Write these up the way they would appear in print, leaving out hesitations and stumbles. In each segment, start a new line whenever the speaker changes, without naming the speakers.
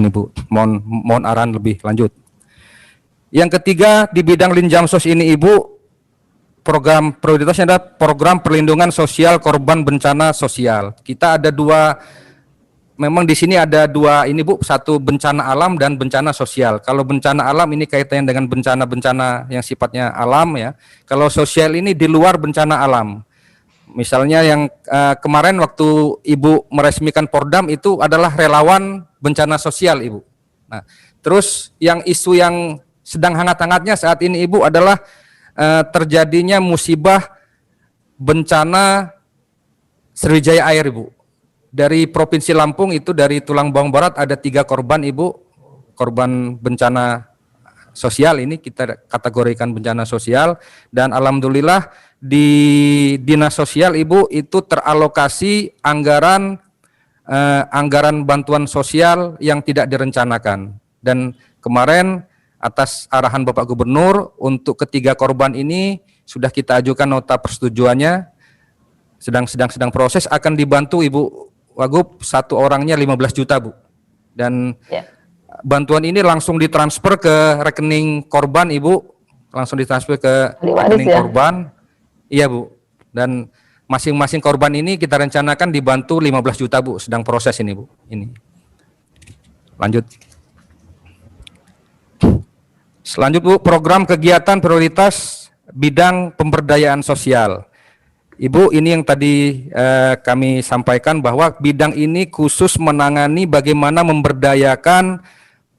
ini Bu, mohon arahan lebih lanjut. Yang ketiga di bidang Linjamsos ini Ibu, program prioritasnya adalah program perlindungan sosial korban bencana sosial. Kita ada dua, memang di sini ada dua ini Bu, satu bencana alam dan bencana sosial. Kalau bencana alam ini kaitannya dengan bencana-bencana yang sifatnya alam ya. Kalau sosial ini di luar bencana alam. Misalnya yang kemarin waktu Ibu meresmikan Pordam itu adalah relawan bencana sosial Ibu. Nah, terus yang isu yang sedang hangat-hangatnya saat ini Ibu adalah terjadinya musibah bencana Sriwijaya Air Ibu. Dari Provinsi Lampung itu dari Tulang Bawang Barat ada 3 korban Ibu, korban bencana sosial ini kita kategorikan bencana sosial, dan alhamdulillah di Dinas Sosial Ibu itu teralokasi anggaran bantuan sosial yang tidak direncanakan. Dan kemarin atas arahan Bapak Gubernur untuk ketiga korban ini sudah kita ajukan nota persetujuannya, sedang proses, akan dibantu Ibu Wagub satu orangnya 15 juta Bu. Dan bantuan ini langsung ditransfer ke rekening korban Ibu, langsung ditransfer ke rekening korban. Iya Bu, dan masing-masing korban ini kita rencanakan dibantu 15 juta Bu, sedang proses ini Bu. Ini lanjut. Selanjut Bu, program kegiatan prioritas bidang pemberdayaan sosial. Ibu, ini yang tadi kami sampaikan bahwa bidang ini khusus menangani bagaimana memberdayakan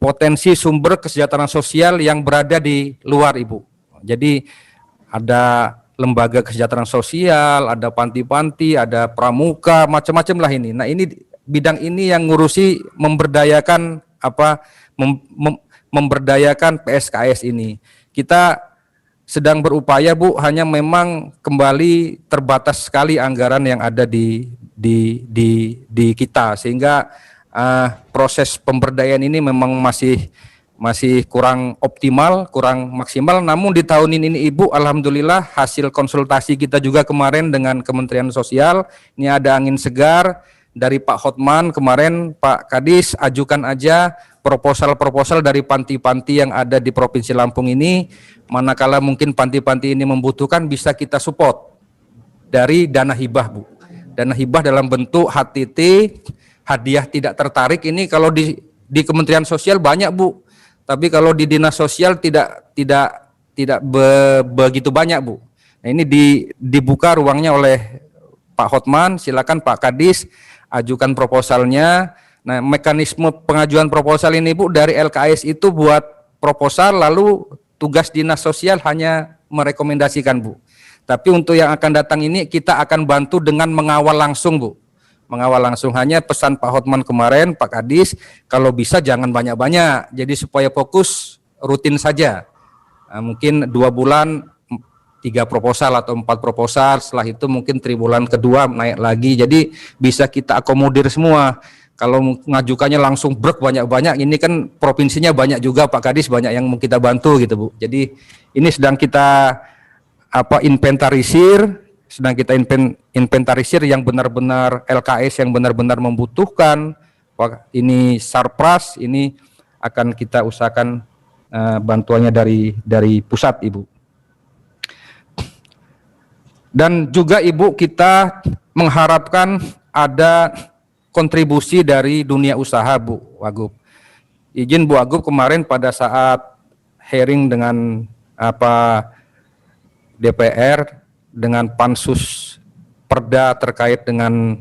potensi sumber kesejahteraan sosial yang berada di luar Ibu. Jadi ada lembaga kesejahteraan sosial, ada panti-panti, ada pramuka, macam-macam lah ini. Nah ini bidang ini yang ngurusi memberdayakan memberdayakan PSKS ini. Kita sedang berupaya Bu, hanya memang kembali terbatas sekali anggaran yang ada di kita, sehingga proses pemberdayaan ini memang masih kurang optimal, kurang maksimal. Namun di tahun ini Ibu, alhamdulillah hasil konsultasi kita juga kemarin dengan Kementerian Sosial, ini ada angin segar dari Pak Hotman kemarin, Pak Kadis ajukan aja proposal dari panti-panti yang ada di Provinsi Lampung ini, manakala mungkin panti-panti ini membutuhkan bisa kita support dari dana hibah Bu. Dana hibah dalam bentuk HTT, hadiah tidak tertarik, ini kalau di Kementerian Sosial banyak Bu. Tapi kalau di Dinas Sosial tidak begitu banyak Bu. Nah, ini dibuka ruangnya oleh Pak Hotman, silakan Pak Kadis ajukan proposalnya. Nah, mekanisme pengajuan proposal ini Bu, dari LKS itu buat proposal, lalu tugas Dinas Sosial hanya merekomendasikan Bu. Tapi untuk yang akan datang ini kita akan bantu dengan mengawal langsung Bu. Mengawal langsung, hanya pesan Pak Hotman kemarin, Pak Kadis, kalau bisa jangan banyak-banyak, jadi supaya fokus rutin saja. Nah, mungkin 2 bulan 3 proposal atau 4 proposal, setelah itu mungkin triwulan kedua naik lagi, jadi bisa kita akomodir semua. Kalau ngajukannya langsung banyak-banyak, ini kan provinsinya banyak juga Pak Kadis, banyak yang mau kita bantu gitu Bu. Jadi ini sedang kita inventarisir, inventarisir yang benar-benar LKS yang benar-benar membutuhkan. Ini sarpras, ini akan kita usahakan bantuannya dari pusat Ibu. Dan juga Ibu, kita mengharapkan ada kontribusi dari dunia usaha Bu Wagub. Izin Bu Wagub, kemarin pada saat hearing dengan DPR dengan pansus perda terkait dengan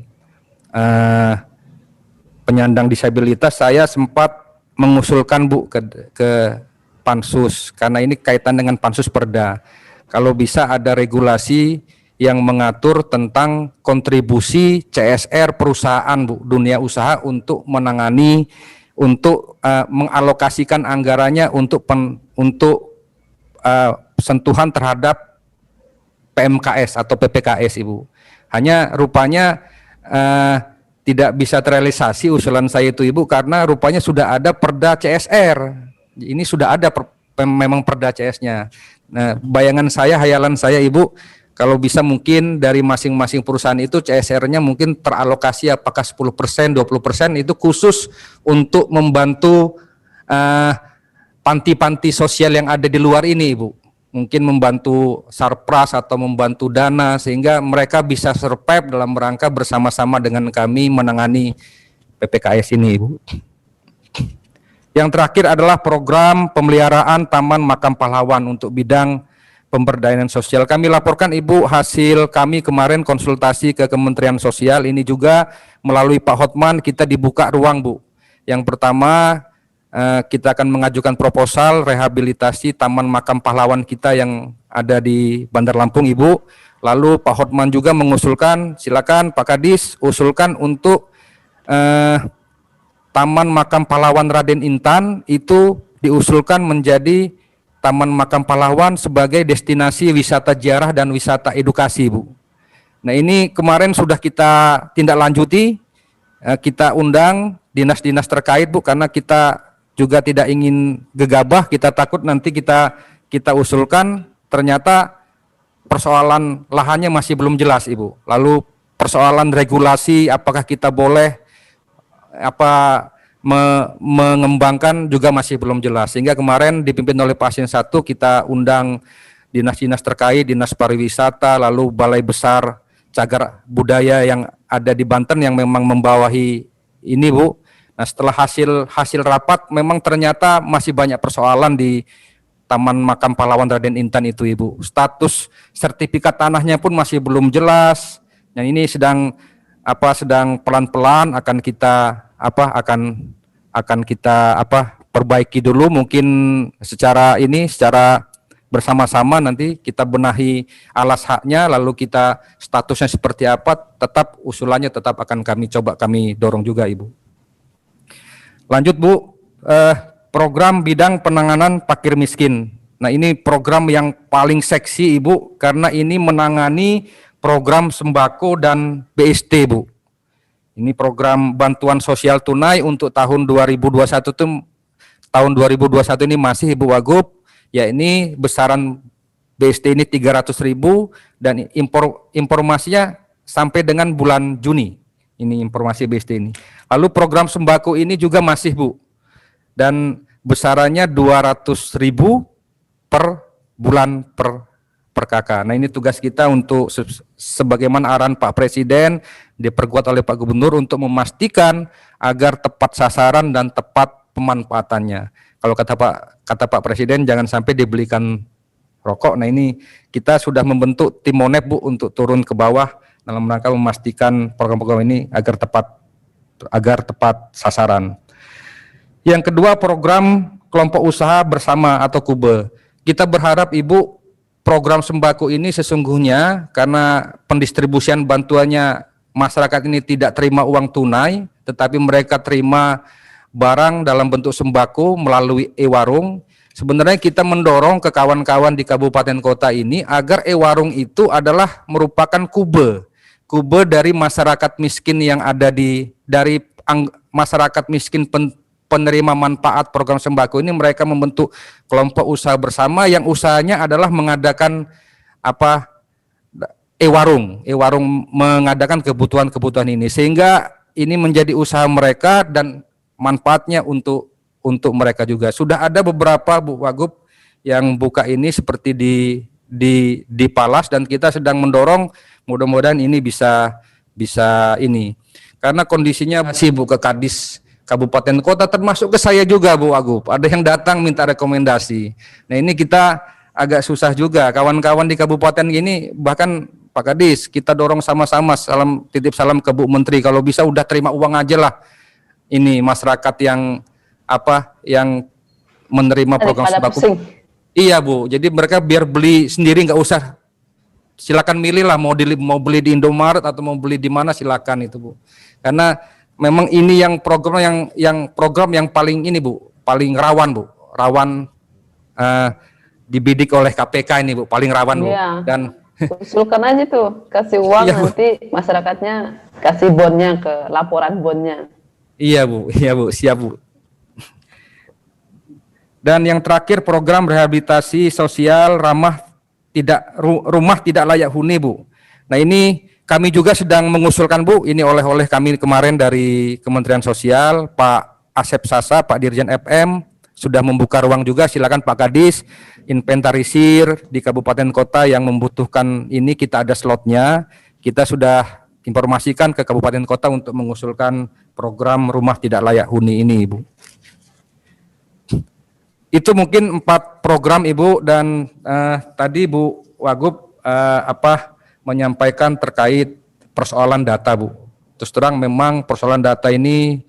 penyandang disabilitas, saya sempat mengusulkan Bu ke pansus, karena ini kaitan dengan pansus perda. Kalau bisa ada regulasi yang mengatur tentang kontribusi CSR perusahaan Bu, dunia usaha, untuk menangani, untuk mengalokasikan anggarannya untuk sentuhan terhadap PMKS atau PPKS Ibu. Hanya rupanya tidak bisa terrealisasi usulan saya itu Ibu, karena rupanya sudah ada perda CSR. Ini sudah ada memang perda CS-nya. Nah, bayangan saya, hayalan saya Ibu, Kalau bisa mungkin dari masing-masing perusahaan itu CSR-nya mungkin teralokasi apakah 10%, 20% itu khusus untuk membantu panti-panti sosial yang ada di luar ini, Ibu. Mungkin membantu sarpras atau membantu dana sehingga mereka bisa survive dalam rangka bersama-sama dengan kami menangani PPKS ini, Ibu. Yang terakhir adalah program pemeliharaan Taman Makam Pahlawan untuk bidang pemberdayaan sosial. Kami laporkan Ibu hasil kami kemarin konsultasi ke Kementerian Sosial, ini juga melalui Pak Hotman kita dibuka ruang, Bu. Yang pertama kita akan mengajukan proposal rehabilitasi Taman Makam Pahlawan kita yang ada di Bandar Lampung, Ibu. Lalu Pak Hotman juga mengusulkan, silakan Pak Kadis usulkan untuk Taman Makam Pahlawan Raden Intan itu diusulkan menjadi Taman Makam Pahlawan sebagai destinasi wisata ziarah dan wisata edukasi, Bu. Nah, ini kemarin sudah kita tindak lanjuti, kita undang dinas-dinas terkait, Bu, karena kita juga tidak ingin gegabah, kita takut nanti kita usulkan ternyata persoalan lahannya masih belum jelas, Ibu. Lalu persoalan regulasi apakah kita boleh mengembangkan juga masih belum jelas, sehingga kemarin dipimpin oleh Pasien 1 kita undang dinas-dinas terkait, Dinas Pariwisata, lalu Balai Besar Cagar Budaya yang ada di Banten yang memang membawahi ini, Bu. Nah, setelah hasil rapat memang ternyata masih banyak persoalan di Taman Makam Pahlawan Raden Intan itu, Ibu. Status sertifikat tanahnya pun masih belum jelas. Nah, ini sedang pelan-pelan akan kita perbaiki dulu, mungkin secara bersama-sama nanti kita benahi alas haknya, lalu kita statusnya seperti apa, tetap usulannya tetap akan kami dorong juga, Ibu. Lanjut, Bu, program bidang penanganan fakir miskin. Nah, ini program yang paling seksi, Ibu, karena ini menangani program sembako dan BST, Bu. Ini program bantuan sosial tunai untuk tahun 2021 itu, tahun 2021 ini masih, Ibu Wagub, ya ini besaran BST ini 300.000 dan informasinya sampai dengan bulan Juni. Ini informasi BST ini. Lalu program sembako ini juga masih, Bu, dan besarannya 200.000 per bulan per KK. Nah, ini tugas kita untuk sebagaimana arahan Pak Presiden diperkuat oleh Pak Gubernur untuk memastikan agar tepat sasaran dan tepat pemanfaatannya. Kalau kata Pak Presiden jangan sampai dibelikan rokok. Nah, ini kita sudah membentuk tim Monep, Bu, untuk turun ke bawah dalam rangka memastikan program-program ini agar tepat sasaran. Yang kedua, program kelompok usaha bersama atau KUBE. Kita berharap, Ibu, program sembako ini sesungguhnya karena pendistribusian bantuannya masyarakat ini tidak terima uang tunai, tetapi mereka terima barang dalam bentuk sembako melalui e-warung. Sebenarnya kita mendorong ke kawan-kawan di kabupaten kota ini agar e-warung itu adalah merupakan kube dari masyarakat miskin yang ada dari masyarakat miskin penerima manfaat program sembako ini. Mereka membentuk kelompok usaha bersama yang usahanya adalah mengadakan e-warung mengadakan kebutuhan ini, sehingga ini menjadi usaha mereka dan manfaatnya untuk mereka juga. Sudah ada beberapa, Bu Wagub, yang buka ini seperti di Palas, dan kita sedang mendorong mudah-mudahan ini bisa ini, karena kondisinya masih, Bu, ke Kadis Kabupaten Kota termasuk ke saya juga, Bu Wagub. Ada yang datang minta rekomendasi. Nah, ini kita agak susah juga. Kawan-kawan di kabupaten ini, bahkan Pak Kadis, kita dorong sama-sama, titip salam ke Bu Menteri, kalau bisa udah terima uang aja lah. Ini masyarakat yang menerima program sembako. Iya, Bu. Jadi mereka biar beli sendiri, nggak usah. Silakan milih lah, mau beli di Indomaret atau mau beli di mana, silakan itu, Bu. Karena memang ini yang program yang paling ini, Bu, paling rawan, Bu, dibidik oleh KPK ini, Bu, paling rawan, Bu.
Iya.
Dan
usulkan aja tuh, kasih uang, iya, nanti masyarakatnya kasih bonnya ke laporan bonnya.
Iya, Bu, siap, Bu. Dan yang terakhir, program rehabilitasi sosial ramah rumah tidak layak huni, Bu. Nah, ini kami juga sedang mengusulkan, Bu, ini oleh kami kemarin dari Kementerian Sosial, Pak Asep Sasa, Pak Dirjen FM sudah membuka ruang juga, silakan Pak Kadis inventarisir di kabupaten kota yang membutuhkan ini, kita ada slotnya. Kita sudah informasikan ke kabupaten kota untuk mengusulkan program rumah tidak layak huni ini, Ibu. Itu mungkin 4 program, Ibu, dan tadi Bu Wagub menyampaikan terkait persoalan data, Bu. Terus terang memang persoalan data ini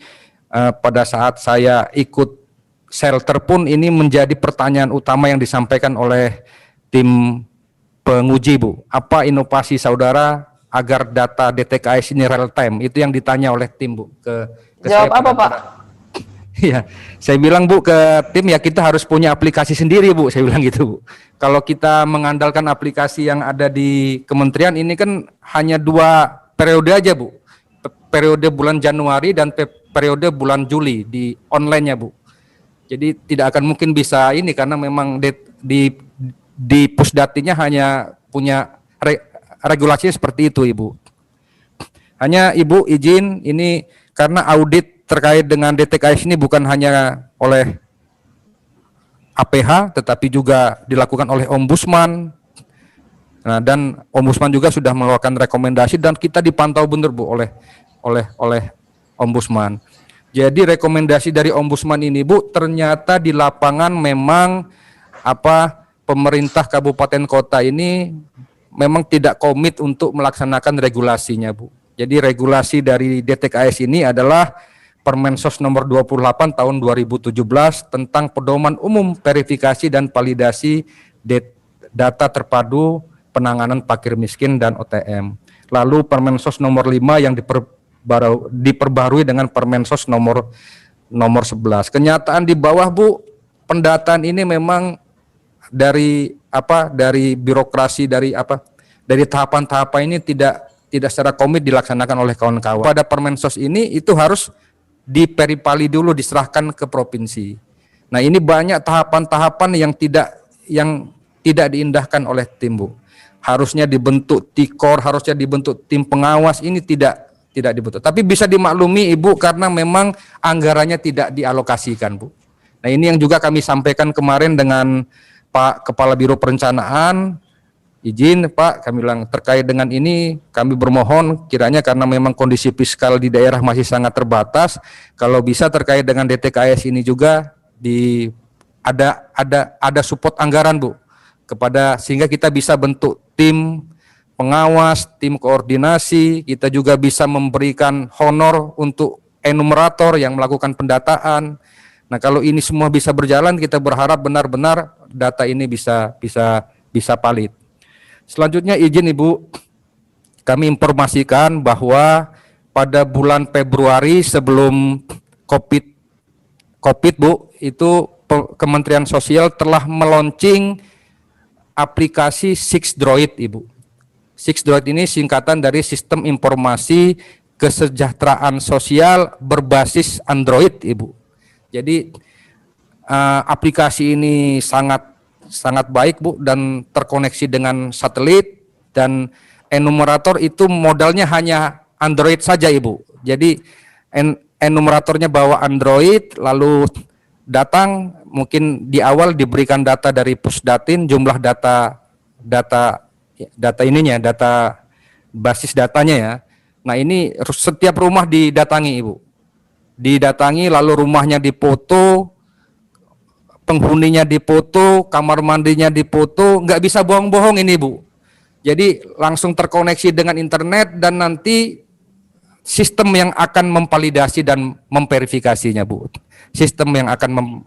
pada saat saya ikut shelter pun ini menjadi pertanyaan utama yang disampaikan oleh tim penguji, Bu. Apa inovasi saudara agar data DTKS ini real time? Itu yang ditanya oleh tim, Bu.
Jawab apa, Pak?
Iya, saya bilang, Bu, ke tim, ya kita harus punya aplikasi sendiri, Bu. Saya bilang gitu, Bu. Kalau kita mengandalkan aplikasi yang ada di kementerian ini kan hanya 2 periode aja, Bu. Periode bulan Januari dan periode bulan Juli di online-nya, Bu. Jadi tidak akan mungkin bisa ini karena memang di Pusdatinya hanya punya regulasinya seperti itu, Ibu. Hanya Ibu izin ini karena audit terkait dengan DTKS ini bukan hanya oleh APH tetapi juga dilakukan oleh Ombudsman. Nah, dan Ombudsman juga sudah mengeluarkan rekomendasi dan kita dipantau benar, Bu, oleh Ombudsman. Jadi rekomendasi dari Ombudsman ini, Bu, ternyata di lapangan memang pemerintah kabupaten kota ini memang tidak komit untuk melaksanakan regulasinya, Bu. Jadi regulasi dari DTKS ini adalah Permensos nomor 28 tahun 2017 tentang pedoman umum verifikasi dan validasi data terpadu penanganan parkir miskin dan OTM. Lalu Permensos nomor 5 yang diperbarui dengan Permensos nomor 11. Kenyataan di bawah, Bu, pendataan ini memang dari birokrasi dari tahapan-tahapan ini tidak secara komit dilaksanakan oleh kawan-kawan. Pada Permensos ini itu harus diperipali dulu, diserahkan ke provinsi. Nah, ini banyak tahapan-tahapan yang tidak diindahkan oleh tim, Bu. Harusnya dibentuk TIKOR, harusnya dibentuk tim pengawas, ini tidak dibentuk. Tapi bisa dimaklumi, Ibu, karena memang anggarannya tidak dialokasikan, Bu. Nah, ini yang juga kami sampaikan kemarin dengan Pak Kepala Biro Perencanaan. Izin, Pak, kami bilang terkait dengan ini kami bermohon kiranya karena memang kondisi fiskal di daerah masih sangat terbatas, kalau bisa terkait dengan DTKS ini juga ada support anggaran, Bu, sehingga kita bisa bentuk tim pengawas, tim koordinasi, kita juga bisa memberikan honor untuk enumerator yang melakukan pendataan. Nah, kalau ini semua bisa berjalan, kita berharap benar-benar data ini bisa valid. Selanjutnya izin, Ibu, kami informasikan bahwa pada bulan Februari sebelum COVID, Bu, itu Kementerian Sosial telah meluncing aplikasi SIXDroid, Ibu. SIXDroid ini singkatan dari Sistem Informasi Kesejahteraan Sosial berbasis Android, Ibu. Jadi aplikasi ini sangat baik, Bu, dan terkoneksi dengan satelit, dan enumerator itu modalnya hanya Android saja, Ibu. Jadi enumeratornya bawa Android, lalu datang mungkin di awal diberikan data dari Pusdatin, jumlah data basis datanya ya. Nah, ini setiap rumah didatangi, Ibu. Didatangi lalu rumahnya difoto, penghuninya difoto, kamar mandinya difoto, nggak bisa bohong-bohong ini, Bu. Jadi langsung terkoneksi dengan internet dan nanti sistem yang akan memvalidasi dan memverifikasinya, Bu. Sistem yang akan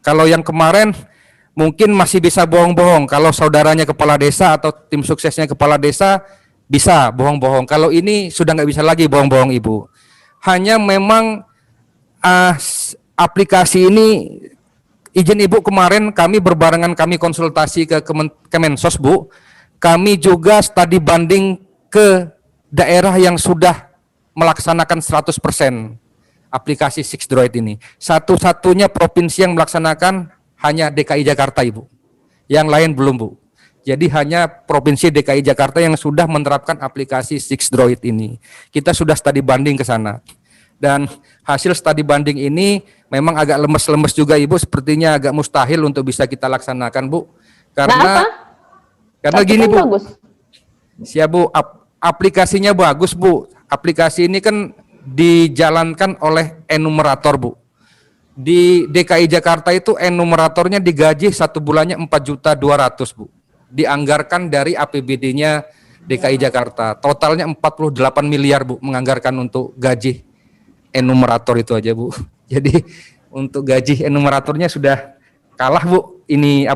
kalau yang kemarin mungkin masih bisa bohong-bohong, kalau saudaranya kepala desa atau tim suksesnya kepala desa bisa bohong-bohong. Kalau ini sudah nggak bisa lagi bohong-bohong, Ibu. Hanya memang aplikasi ini, izin Ibu, kemarin kami berbarengan, kami konsultasi ke Kemensos, Bu. Kami juga studi banding ke daerah yang sudah melaksanakan 100% aplikasi SIXDroid ini. Satu-satunya provinsi yang melaksanakan hanya DKI Jakarta, Ibu. Yang lain belum, Bu. Jadi hanya Provinsi DKI Jakarta yang sudah menerapkan aplikasi Sixdroid ini. Kita sudah studi banding ke sana. Dan hasil studi banding ini memang agak lemes-lemes juga Ibu, sepertinya agak mustahil untuk bisa kita laksanakan Bu. Karena
Tapi
gini
kan
Bu.
bagus.
Siap Bu, aplikasinya bagus Bu. Aplikasi ini kan dijalankan oleh enumerator Bu. Di DKI Jakarta itu enumeratornya digaji 1 bulannya 4.200.000 Bu. Dianggarkan dari APBD-nya DKI Jakarta. Totalnya 48 miliar Bu menganggarkan untuk gaji enumerator itu aja Bu. Jadi untuk gaji enumeratornya sudah kalah Bu. Ini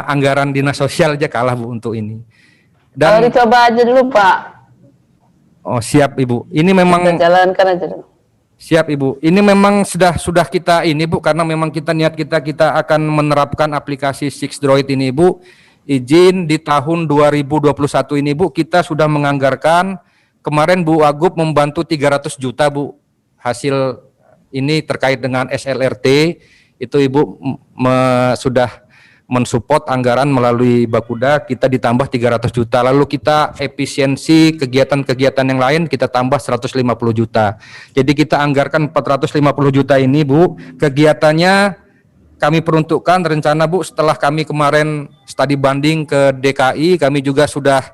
anggaran dinas sosial aja kalah Bu untuk ini.
Kalau dicoba aja dulu Pak.
Oh siap Ibu. Ini memang
Kita jalankan aja dulu.
Siap Ibu. Ini memang sudah kita ini Bu, karena memang kita akan menerapkan aplikasi Sixdroid ini Bu. Izin di tahun 2021 ini Bu, kita sudah menganggarkan, kemarin Bu Wagub membantu 300 juta Bu. Hasil ini terkait dengan SLRT, itu Ibu sudah mensupport anggaran melalui Bakuda, kita ditambah 300 juta. Lalu kita efisiensi kegiatan-kegiatan yang lain kita tambah 150 juta. Jadi kita anggarkan 450 juta ini Bu. Kegiatannya kami peruntukkan rencana Bu, setelah kami kemarin studi banding ke DKI, kami juga sudah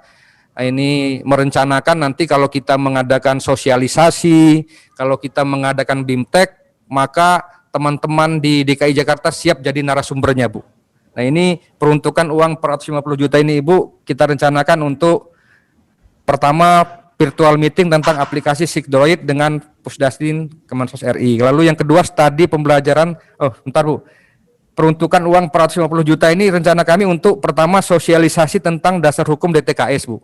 ini merencanakan nanti kalau kita mengadakan sosialisasi, kalau kita mengadakan BIMTEK, maka teman-teman di DKI Jakarta siap jadi narasumbernya Bu. Nah ini peruntukan uang 450 juta ini Ibu, kita rencanakan untuk pertama virtual meeting tentang aplikasi Sixdroid dengan Pusdasdin Kemensos RI. Lalu yang kedua studi pembelajaran, Bu, peruntukan uang 450 juta ini rencana kami untuk pertama sosialisasi tentang dasar hukum DTKS Bu.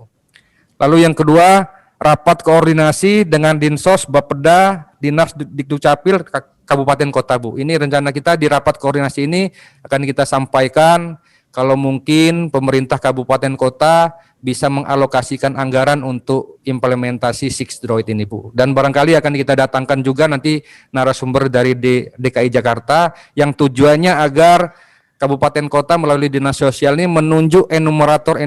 Lalu yang kedua rapat koordinasi dengan Dinsos, Bapeda, Dinas Dikdukcapil, Kabupaten Kota Bu. Ini rencana kita di rapat koordinasi ini akan kita sampaikan kalau mungkin pemerintah Kabupaten Kota bisa mengalokasikan anggaran untuk implementasi Sixdroid ini Bu. Dan barangkali akan kita datangkan juga nanti narasumber dari DKI Jakarta yang tujuannya agar Kabupaten Kota melalui Dinas Sosial ini menunjuk enumerator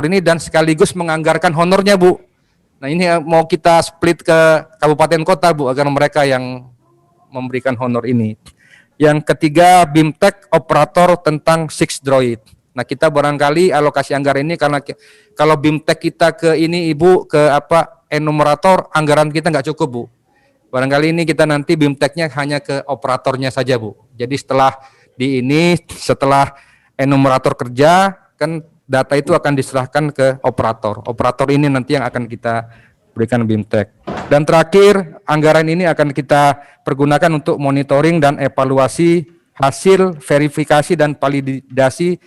ini dan sekaligus menganggarkan honornya Bu. Nah ini mau kita split ke kabupaten kota Bu, agar mereka yang memberikan honor ini. Yang ketiga BIMTEK operator tentang Sixdroid. Nah kita barangkali alokasi anggaran ini karena kalau BIMTEK kita ke ini Ibu ke enumerator anggaran kita nggak cukup Bu. Barangkali ini kita nanti BIMTEK-nya hanya ke operatornya saja Bu. Jadi setelah enumerator kerja kan data itu akan diserahkan ke operator. Operator ini nanti yang akan kita berikan BIMTEK. Dan terakhir, anggaran ini akan kita pergunakan untuk monitoring dan evaluasi hasil verifikasi dan validasi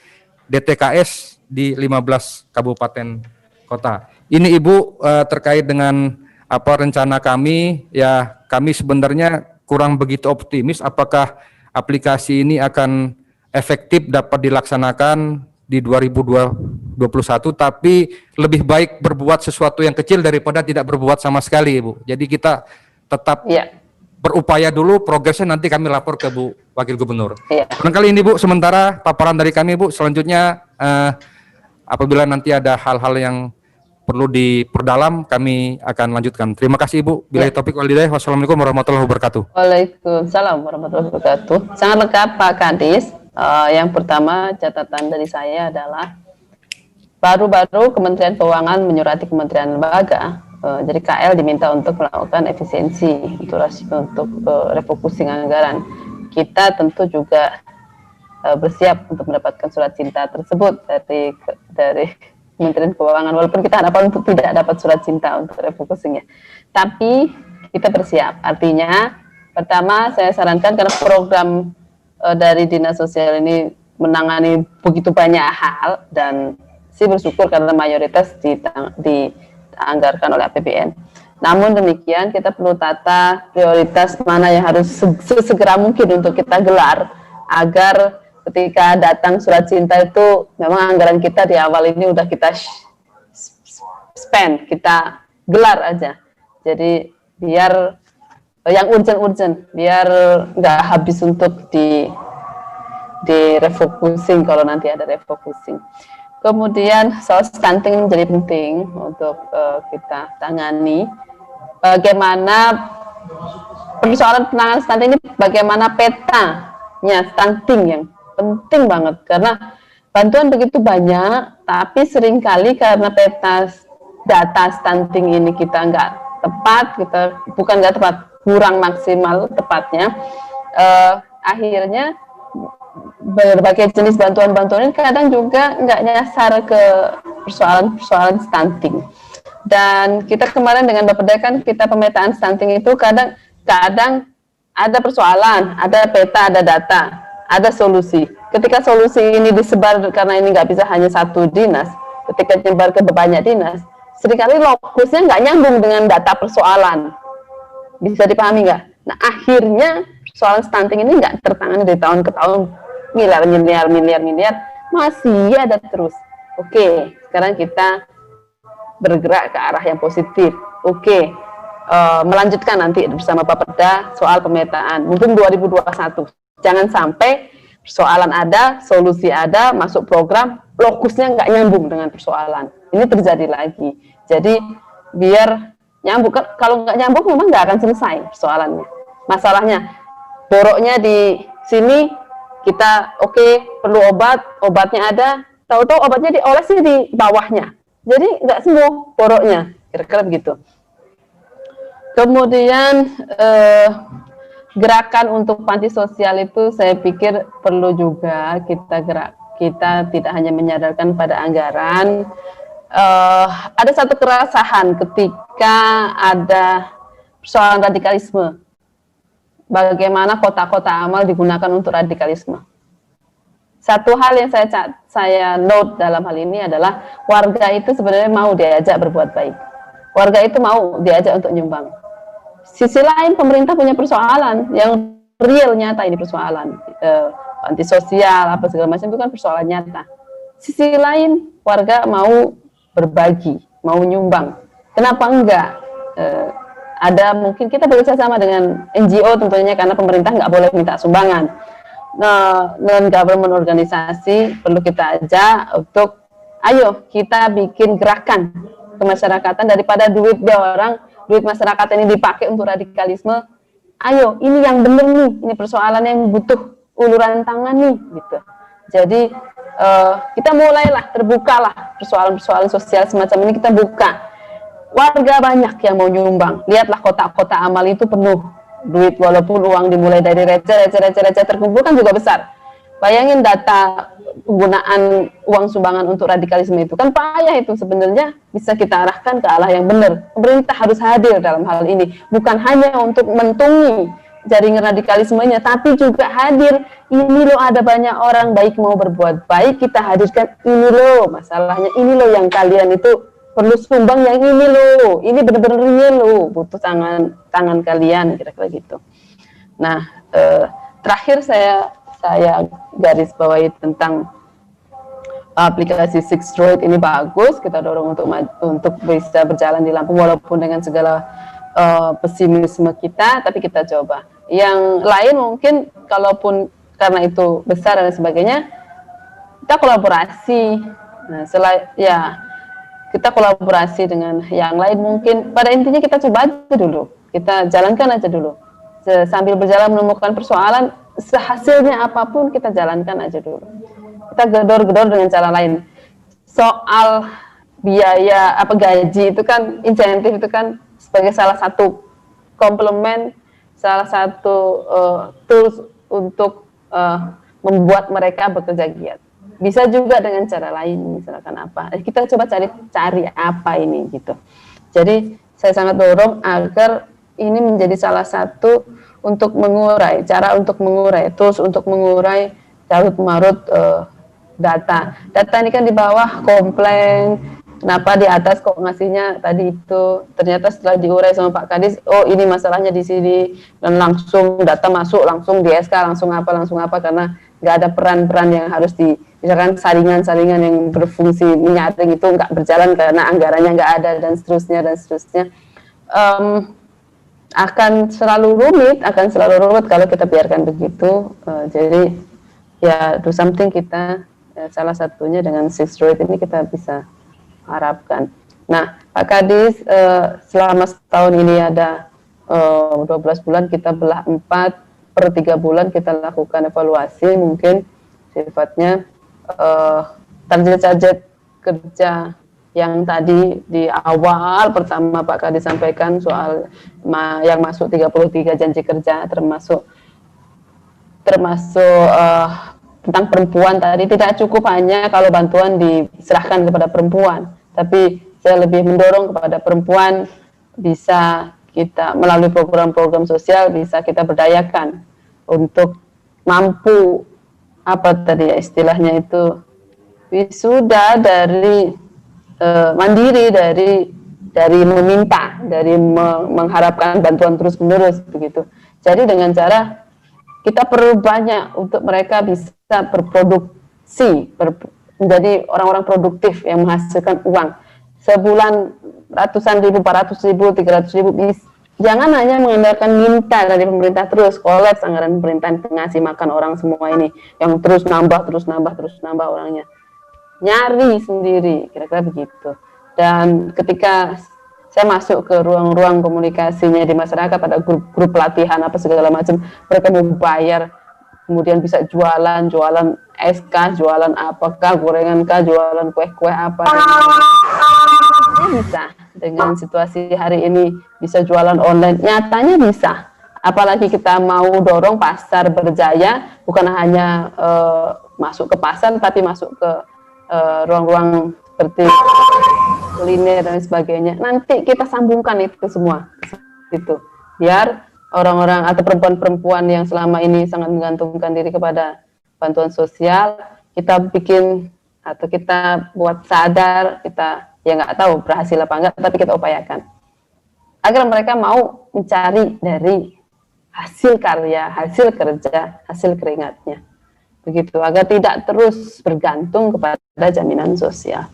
DTKS di 15 kabupaten kota. Ini Ibu terkait dengan rencana kami, ya kami sebenarnya kurang begitu optimis apakah aplikasi ini akan efektif dapat dilaksanakan di 2021, tapi lebih baik berbuat sesuatu yang kecil daripada tidak berbuat sama sekali Ibu. Jadi kita tetap berupaya dulu, progresnya nanti kami lapor ke Bu Wakil Gubernur. Barangkali ini Bu sementara paparan dari kami Bu. Selanjutnya apabila nanti ada hal-hal yang perlu diperdalam kami akan lanjutkan. Terima kasih Ibu. Bila topik wal hidayah. Wassalamualaikum warahmatullahi wabarakatuh.
Waalaikumsalam warahmatullahi wabarakatuh. Sangat lengkap Pak Kadis. Yang pertama catatan dari saya adalah baru-baru Kementerian Keuangan menyurati Kementerian Lembaga, jadi KL diminta untuk melakukan efisiensi untuk refocusing anggaran. Kita tentu juga bersiap untuk mendapatkan surat cinta tersebut dari Kementerian Keuangan, walaupun kita harapan untuk tidak dapat surat cinta untuk refocusingnya, tapi kita bersiap. Artinya pertama saya sarankan karena program dari Dinas Sosial ini menangani begitu banyak hal dan bersyukur karena mayoritas dianggarkan oleh APBN. Namun demikian kita perlu tata prioritas mana yang harus sesegera mungkin untuk kita gelar agar ketika datang surat cinta itu memang anggaran kita di awal ini udah kita spend, kita gelar aja. Jadi biar yang urgent-urgent, biar nggak habis untuk direfocusing kalau nanti ada refocusing. Kemudian soal stunting menjadi penting untuk kita tangani. Bagaimana persoalan penanganan stunting ini, bagaimana petanya stunting yang penting banget, karena bantuan begitu banyak, tapi seringkali karena peta data stunting ini kita nggak tepat, kurang maksimal tepatnya, akhirnya berbagai jenis bantuan-bantuan ini kadang juga nggak nyasar ke persoalan-persoalan stunting. Dan kita kemarin dengan Bapeda kan kita pemetaan stunting itu kadang ada persoalan, ada peta, ada data, ada solusi. Ketika solusi ini disebar, karena ini nggak bisa hanya satu dinas, ketika disebar ke banyak dinas, seringkali lokusnya nggak nyambung dengan data persoalan. Bisa dipahami nggak? Nah, akhirnya persoalan stunting ini nggak tertangani dari tahun ke tahun, miliar, masih ada terus. Oke, sekarang kita bergerak ke arah yang positif. Oke, melanjutkan nanti bersama Bapeda soal pemetaan, mungkin 2021. Jangan sampai persoalan ada, solusi ada, masuk program, lokusnya nggak nyambung dengan persoalan. Ini terjadi lagi. Jadi biar nyambung, kalau nggak nyambung memang nggak akan selesai persoalannya. Masalahnya, boroknya di sini, kita perlu obatnya ada, tahu-tahu obatnya diolesnya di bawahnya. Jadi nggak sembuh boroknya, kira-kira begitu. Kemudian gerakan untuk panti sosial itu saya pikir perlu juga kita tidak hanya menyadarkan pada anggaran. Ada satu keresahan ketika ada persoalan radikalisme. Bagaimana kota-kota amal digunakan untuk radikalisme. Satu hal yang saya note dalam hal ini adalah warga itu sebenarnya mau diajak berbuat baik. Warga itu mau diajak untuk nyumbang. Sisi lain pemerintah punya persoalan yang real, nyata, ini persoalan panti sosial apa segala macam itu kan persoalan nyata. Sisi lain warga mau berbagi, mau nyumbang. Kenapa enggak? Ada mungkin kita bekerja sama dengan NGO tentunya, karena pemerintah nggak boleh minta sumbangan. Non-government organisasi perlu kita ajak untuk ayo kita bikin gerakan kemasyarakatan, daripada duit masyarakat ini dipakai untuk radikalisme. Ayo, ini yang benar nih, ini persoalan yang butuh uluran tangan nih, gitu. Jadi kita mulailah, terbukalah persoalan-persoalan sosial semacam ini, kita buka. Warga banyak yang mau nyumbang. Lihatlah kota-kota amal itu penuh duit, walaupun uang dimulai dari receh terkumpul kan juga besar. Bayangin data penggunaan uang sumbangan untuk radikalisme itu kan payah, itu sebenarnya bisa kita arahkan ke arah yang benar. Pemerintah harus hadir dalam hal ini, bukan hanya untuk mentungi jaringan radikalismenya, tapi juga hadir. Ini loh, ada banyak orang baik mau berbuat baik, kita hadirkan. Ini loh masalahnya, ini loh yang kalian itu perlu sumbang, yang ini loh, ini benar-benar real loh, butuh tangan kalian, kira-kira gitu. Nah, terakhir saya garis bawahi tentang aplikasi Six Road ini bagus, kita dorong untuk bisa berjalan di Lampung walaupun dengan segala pesimisme kita, tapi kita coba. Yang lain mungkin kalaupun karena itu besar dan sebagainya, kita kolaborasi. Nah, kita kolaborasi dengan yang lain, mungkin pada intinya kita coba aja dulu, kita jalankan aja dulu, sambil berjalan menemukan persoalan, sehasilnya apapun kita jalankan aja dulu, kita gedor-gedor dengan cara lain. Soal biaya gaji itu kan, insentif itu kan sebagai salah satu komplement, salah satu tools untuk membuat mereka bekerja giat. Bisa juga dengan cara lain, misalkan apa. Kita coba cari apa ini gitu. Jadi saya sangat dorong agar ini menjadi salah satu untuk mengurai, cara untuk mengurai, tools untuk mengurai carut marut data. Data ini kan di bawah komplain, kenapa di atas kok ngasihnya tadi itu. Ternyata setelah diurai sama Pak Kadis, oh ini masalahnya di sini, dan langsung data masuk, langsung di SK, langsung apa, karena nggak ada peran-peran yang harus misalkan saringan-saringan yang berfungsi menyaring itu nggak berjalan karena anggarannya nggak ada, dan seterusnya. Akan selalu rumit kalau kita biarkan begitu. Jadi ya do something kita, salah satunya dengan Six Droid ini kita bisa harapkan. Nah, Pak Kadis, selama setahun ini ada 12 bulan, kita belah 4, per 3 bulan kita lakukan evaluasi, mungkin sifatnya target-target kerja yang tadi di awal pertama Pak Kadis sampaikan soal yang masuk 33 janji kerja, termasuk tentang perempuan tadi, tidak cukup hanya kalau bantuan diserahkan kepada perempuan, tapi saya lebih mendorong kepada perempuan bisa kita melalui program-program sosial bisa kita berdayakan untuk mampu apa tadi ya istilahnya itu wisuda dari mandiri dari meminta, dari mengharapkan bantuan terus-menerus begitu. Jadi dengan cara kita perlu banyak untuk mereka bisa berproduksi, menjadi orang-orang produktif yang menghasilkan uang. Sebulan ratusan ribu, 400 ribu, 300 ribu, jangan hanya mengandalkan minta dari pemerintah terus, kolaps anggaran pemerintah ngasih makan orang semua ini, yang terus nambah orangnya. Nyari sendiri, kira-kira begitu. Dan ketika saya masuk ke ruang-ruang komunikasinya di masyarakat, pada grup pelatihan apa segala macam, mereka mau bayar, kemudian bisa jualan SK, jualan apakah, gorengan kah, jualan kue-kue apa. Bisa dengan situasi hari ini bisa jualan online, nyatanya bisa. Apalagi kita mau dorong pasar berjaya, bukan hanya masuk ke pasar, tapi masuk ke ruang-ruang seperti kuliner dan sebagainya. Nanti kita sambungkan itu semua, itu biar orang-orang atau perempuan-perempuan yang selama ini sangat menggantungkan diri kepada bantuan sosial, kita bikin atau kita buat sadar, kita ya nggak tahu berhasil apa enggak, tapi kita upayakan agar mereka mau mencari dari hasil karya, hasil kerja, hasil keringatnya. Begitu, agar tidak terus bergantung kepada jaminan sosial.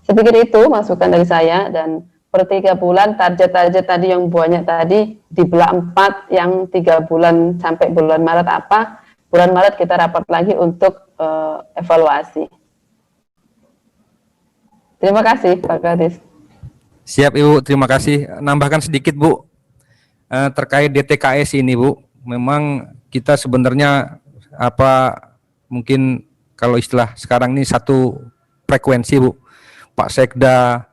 Saya pikir itu masukan dari saya, dan per 3 bulan target-target tadi yang banyak tadi dibelah 4, yang 3 bulan sampai bulan Maret apa, bulan Maret kita rapat lagi untuk evaluasi. Terima kasih Pak Kadis.
Siap Ibu, terima kasih. Nambahkan sedikit Bu, terkait DTKS ini Bu, memang kita sebenarnya mungkin kalau istilah sekarang ini satu frekuensi Bu. Pak Sekda,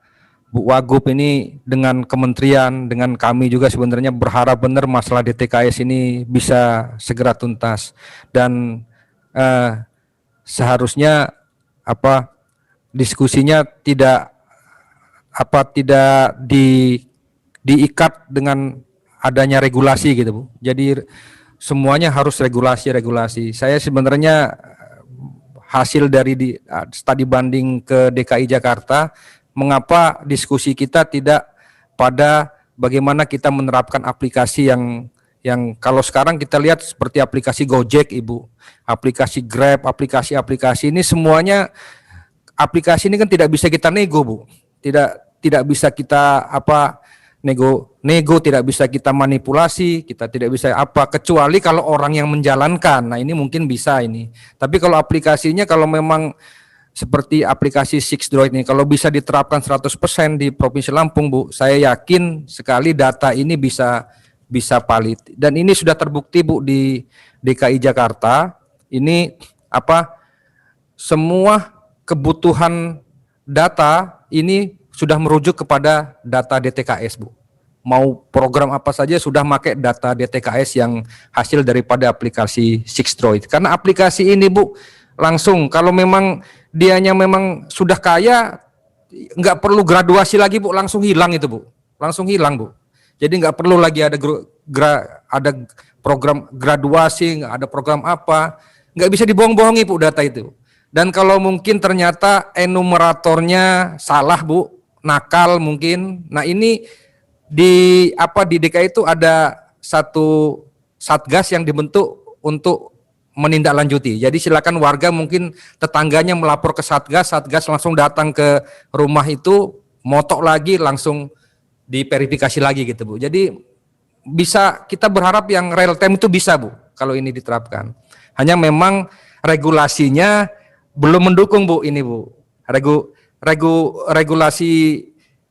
Bu Wagub ini dengan kementerian, dengan kami juga sebenarnya berharap benar masalah DTKS ini bisa segera tuntas. Dan seharusnya diskusinya tidak diikat dengan adanya regulasi gitu Bu. Jadi semuanya harus regulasi. Saya sebenarnya hasil dari studi banding ke DKI Jakarta, mengapa diskusi kita tidak pada bagaimana kita menerapkan aplikasi yang kalau sekarang kita lihat seperti aplikasi Gojek Ibu, aplikasi Grab, aplikasi ini semuanya, aplikasi ini kan tidak bisa kita nego Bu, tidak bisa kita nego, tidak bisa kita manipulasi, kita tidak bisa kecuali kalau orang yang menjalankan. Nah ini mungkin bisa ini. Tapi kalau aplikasinya, kalau memang seperti aplikasi Six Droid ini, kalau bisa diterapkan 100% di Provinsi Lampung Bu, saya yakin sekali data ini bisa valid. Dan ini sudah terbukti Bu di DKI Jakarta. Ini semua kebutuhan data ini sudah merujuk kepada data DTKS Bu. Mau program apa saja sudah pakai data DTKS yang hasil daripada aplikasi Six Droid. Karena aplikasi ini Bu, langsung kalau memang dianya memang sudah kaya, nggak perlu graduasi lagi Bu, langsung hilang itu Bu. Langsung hilang Bu. Jadi nggak perlu lagi ada program graduasi, nggak ada program apa. Nggak bisa dibohong-bohongi Bu data itu. Dan kalau mungkin ternyata enumeratornya salah Bu, nakal mungkin. Nah ini di DKI itu ada satu satgas yang dibentuk untuk menindaklanjuti. Jadi silakan warga mungkin tetangganya melapor ke satgas langsung datang ke rumah itu, motok lagi, langsung diverifikasi lagi gitu Bu. Jadi bisa, kita berharap yang real time itu bisa Bu kalau ini diterapkan. Hanya memang regulasinya belum mendukung Bu ini Bu. Regulasi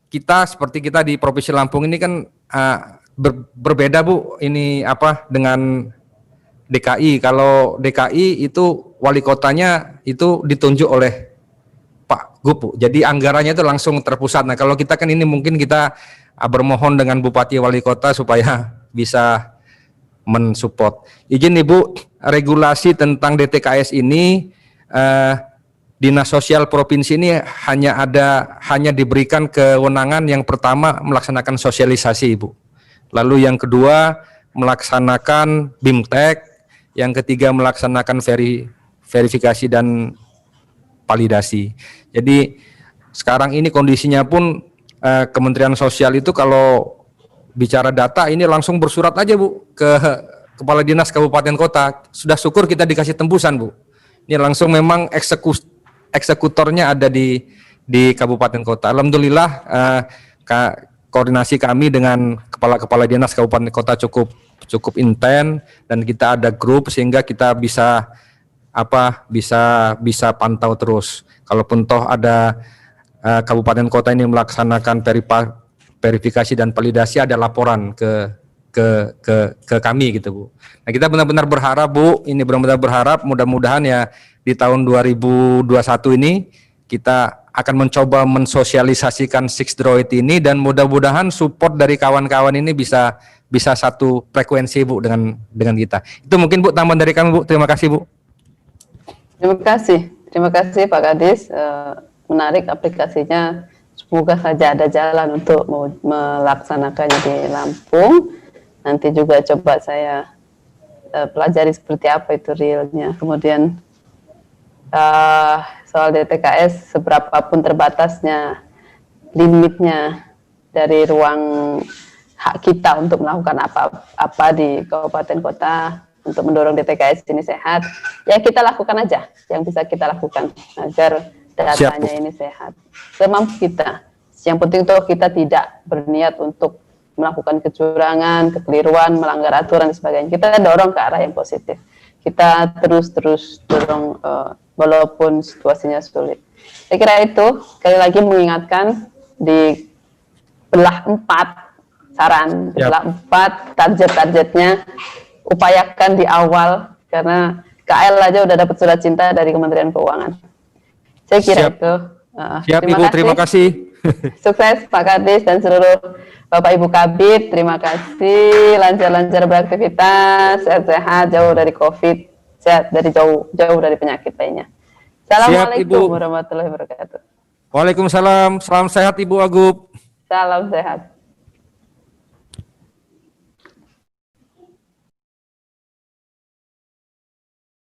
kita seperti kita di Provinsi Lampung ini kan berbeda Bu ini apa dengan DKI. Kalau DKI itu wali kotanya itu ditunjuk oleh Pak Gub Bu. Jadi anggarannya itu langsung terpusat. Nah kalau kita kan ini mungkin kita bermohon dengan Bupati Wali Kota supaya bisa mensupport. Izin Ibu, regulasi tentang DTKS ini Dinas Sosial Provinsi ini hanya diberikan kewenangan yang pertama melaksanakan sosialisasi Ibu. Lalu yang kedua melaksanakan BIMTEK, yang ketiga melaksanakan verifikasi dan validasi. Jadi sekarang ini kondisinya pun Kementerian Sosial itu kalau bicara data ini langsung bersurat aja Bu ke Kepala Dinas Kabupaten Kota. Sudah syukur kita dikasih tembusan Bu. Ini langsung memang eksekutornya ada di Kabupaten Kota. Alhamdulillah koordinasi kami dengan kepala-kepala dinas Kabupaten Kota cukup intens dan kita ada grup sehingga kita bisa pantau terus. Kalaupun toh ada Kabupaten Kota ini melaksanakan verifikasi dan validasi, ada laporan ke kami gitu Bu. Nah kita benar-benar berharap Bu, ini benar-benar berharap mudah-mudahan ya di tahun 2021 ini kita akan mencoba mensosialisasikan Six Droid ini dan mudah-mudahan support dari kawan-kawan ini bisa satu frekuensi Bu dengan kita. Itu mungkin Bu tambahan dari kami Bu. Terima kasih Bu.
Terima kasih Pak Kadis. Menarik aplikasinya. Semoga saja ada jalan untuk melaksanakannya di Lampung. Nanti juga coba saya pelajari seperti apa itu realnya. Kemudian soal DTKS, seberapapun terbatasnya limitnya dari ruang hak kita untuk melakukan apa di kabupaten kota untuk mendorong DTKS ini sehat, ya kita lakukan aja yang bisa kita lakukan agar datanya ini sehat semampu kita. Yang penting tuh kita tidak berniat untuk melakukan kecurangan, kekeliruan, melanggar aturan dan sebagainya. Kita dorong ke arah yang positif. Kita terus dorong walaupun situasinya sulit. Saya kira itu, sekali lagi mengingatkan di belah 4 saran, belah 4 target-targetnya upayakan di awal karena KL aja udah dapat surat cinta dari Kementerian Keuangan. Saya kira itu.
Siap Ibu, terima kasih.
Sukses Pak Kadis dan seluruh Bapak Ibu Kabid, terima kasih, lancar-lancar beraktivitas, sehat-sehat, jauh dari COVID, sehat dari jauh dari penyakit lainnya. Assalamualaikum warahmatullahi wabarakatuh.
Waalaikumsalam, salam sehat Ibu Agub.
Salam sehat.